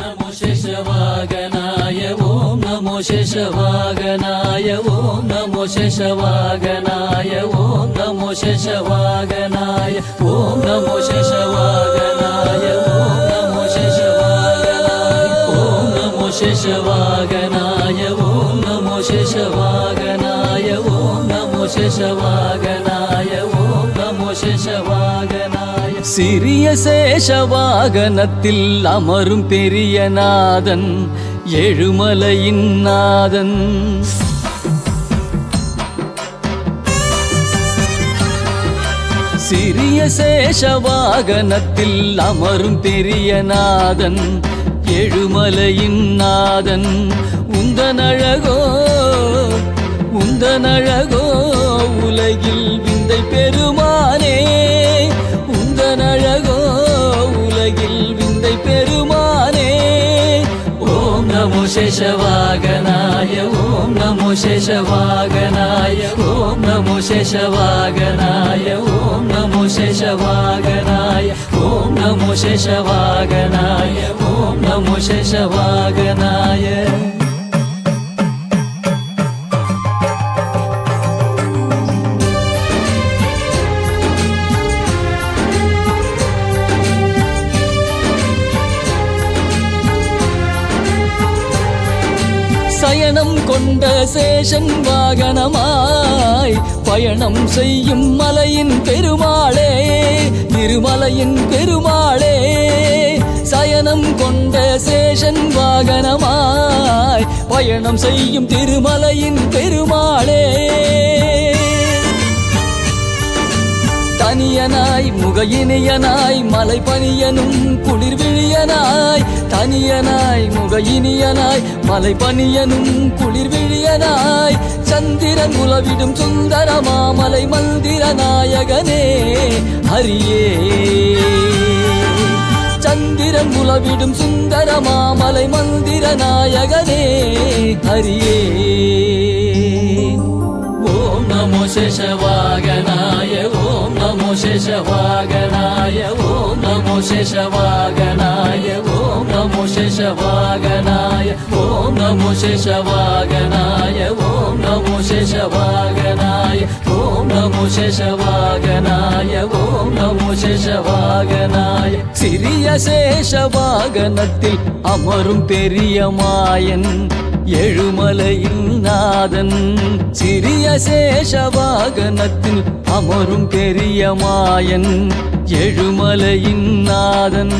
नमो शेषवागनाय ओम नमो शेषवागनाय ओम नमो शेषवागनाय ओम नमो शेषवागनाय ओम नमो शेषवागनाय ओम नमो शेषवागनाय ओम नमो शेषवागनाय ओम नमो शेषवागनाय ओम नमो शेषवागनाय ओम नमो शेषवागनाय சிறிய சேஷவாகனத்தில் அமரும் பெரிய நாதன் ஏழுமலையின் நாதன் சிறிய சேஷவாகனத்தில் அமரும் பெரிய நாதன் ஏழுமலையின் நாதன் உந்தனழகோ உலகில் விந்தை பெருமானே உந்தனழகோ உலகில் விந்தை பெருமானே ஓம் நமோ சேஷவாகனாய ஓம் நமோ சேஷவாகனாய ஓம் நமோ சேஷவாகனாய ஓம் நமோ சேஷவாகனாய ஓம் நமோ சேஷவாகனாய ஓம் நமோ சேஷவாகனாய சயனம் கொண்ட சேஷன் வாகனமாய் பயணம் செய்யும் மலையின் பெருமாளே திருமலையின் பெருமாளே சயனம் கொண்ட சேஷன் வாகனமாய் பயணம் செய்யும் திருமலையின் பெருமாளே தனியனாய் முகையினியனாய் மலை பனியனும் குளிர் விழியனாய் தனியனாய் முகையினியனாய் மலை பனியனும் குளிர் விழியனாய் சந்திரன் உலவிடும் சுந்தர மாமலை மந்திர நாயகனே ஹரியே சந்திரன் உலவிடும் சுந்தர மாமலை மந்திர நாயகனே ஹரியே ஓம் நமோ சேஷவாகனாய ஓம் நமோ சேஷவாகனாய ஓம் நமோ சேஷவாகனாய ஓம் நமோ சேஷவாகனாய ஓம் நமோ சேஷவாகனாய ஓம் நமோ சேஷவாகனாய ஓம் நமோ சேஷவாகனாய ஓம் நமோ சேஷவாகனாய சிறிய சேஷவாகனத்தில் அமரும் பெரிய மாயன் ஏழுமலையின் நாதன் சிறிய சேஷவாகனத்தில் அமரும் பெரிய மாயன் ஏழுமலையின் நாதன்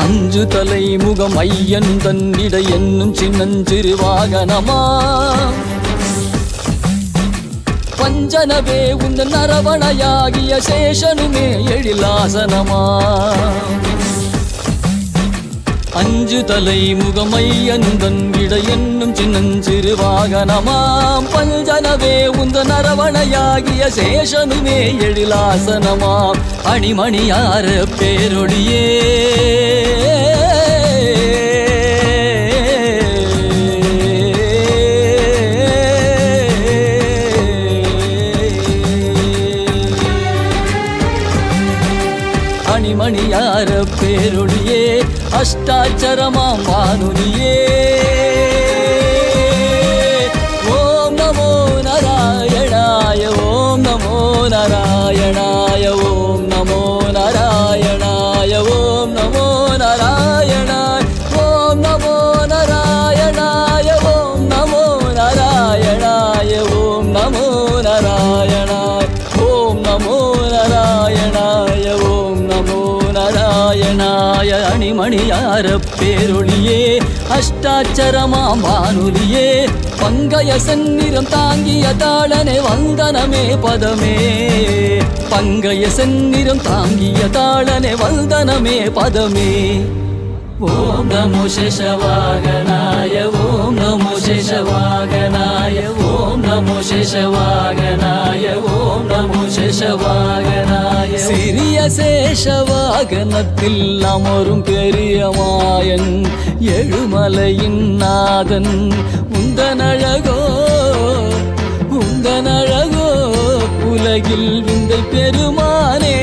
அஞ்சு தலை முகம் ஐயன் தன்னிட என்னும் சின்னஞ்சிறு வாகனமா பஞ்சனவே உந்த நரவணையாகிய சேஷனுமே எழிலாசனமா அஞ்சு தலை முகமையந்தன் இட என்னும் சின்னஞ்சிறு வாகனமாம் பஞ்சனவே உந்த நரவணையாகிய சேஷனுமே எழிலாசனமாம் அணிமணியார பேரொழியே மணியார பேரொழியே அஷ்டாட்சரமாம் வானுலியே ஓம் நமோ நாராயணாய ஓம் நமோ நாராயணாய ஓம் நமோ நாராயணாய ஓம் நமோ நாராயணாய ஓம் நமோ நாராயணாய ஓம் நமோ நாராயணாய ஓம் நமோ நாராயணாய ஓம் நமோ நாராயணாய ஓம் நமோ நாராயணாய அணிமணியார பேரொழியே அஷ்டாட்சரமாம் வானுலியே பங்கய செந்நிறம் தாங்கிய தாளனே வந்தனமே பதமே பங்கய செந்நிறம் தாங்கிய தாளனே வந்தனமே பதமே ஓம் நமோ சேஷவாகனாய ஓம் நமோ சேஷவாகனாய ஓம் நமோ சேஷவாகனாய ஓம் நமோ சேஷவாகனாய சிறிய சேஷவாகனத்தில் அமரும் பெரிய மாயன் எழுமலையின் நாதன் உந்தனழகோ உலகில் விந்தை பெருமானே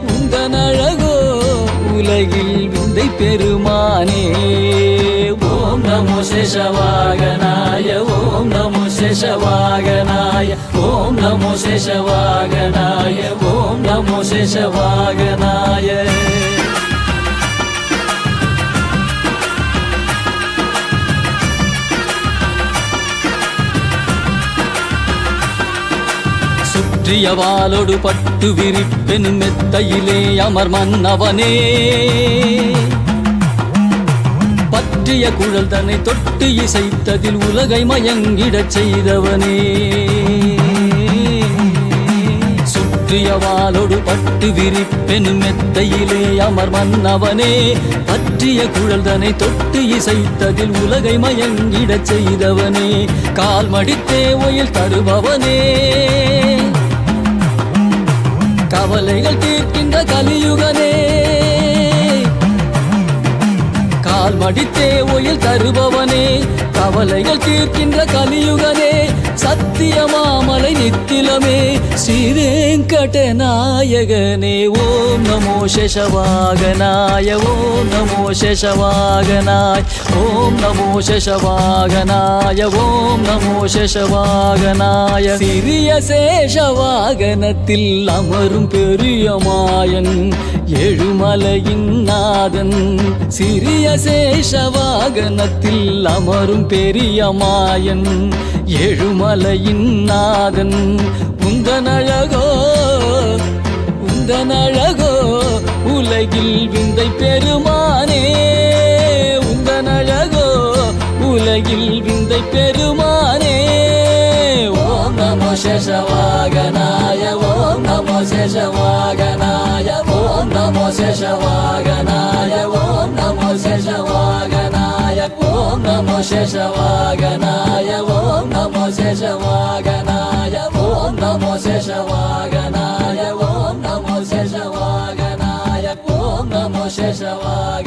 உந்தன் அழகோ உலகில் விந்தை பெருமானே ஓம் நமோ சேஷவாகனாய ஓம் நமோ சேஷவாகனாய ஓம் நமோ சேஷவாகனாய ஓம் நமோ சேஷவாகனாய சுற்றியவாலோடு பட்டு விரிப்பென் மெத்தையிலே அமர் மன்னவனே பற்றிய குழல் தன்னை தொட்டு இசைத்ததில் உலகை மயங்கிடச் செய்தவனே சுற்றியவாலோடு பட்டு விரிப்பென் மெத்தையிலே அமர் மன்னவனே பற்றிய குழல் தன்னை தொட்டு இசைத்ததில் உலகை மயங்கிடச் செய்தவனே கால் மடித்தே ஒயில் தருபவனே கவலைகள் தீர்க்கின்ற கலியுகனே கால் மடித்தே ஒயில் தருபவனே கவலைகள் தீர்க்கின்ற கலியுகனே சத்தியமாமலை நித்திலமே ஸ்ரீவேங்கட நாயகனே ஓம் நமோ சேஷவாகனாய ஓம் நமோ சேஷவாகனாய ஓம் நமோ சேஷவாகனாய ஓம் நமோ சேஷவாகனாய சிறிய சேஷவாகனத்தில் அமரும் பெரிய மாயன் ஏழுமலையின் நாதன் சிறிய சேஷவாகனத்தில் அமரும் பெரிய மாயன் ஏழுமலையின் நாதன் உந்தன் அழகோ உலகில் விந்தை பெருமானே உந்தன் அழகோ உலகில் விந்தை பெருமானே ஓம் நமோ சேஷவாகனாய ஓம் நமோ சேஷவாகனாய ஓம் நமோ சேஷவாகனாய ஓம் நமோ சேஷவாகனாய ஓம் நமோ சேஷவாகனாய ஓம் நமோ சேஷவாகனாய ஓம் நமோ சேஷவாகனாய ஓம் நமோ சேஷவாகனாய ஓம் நமோ சேஷவாக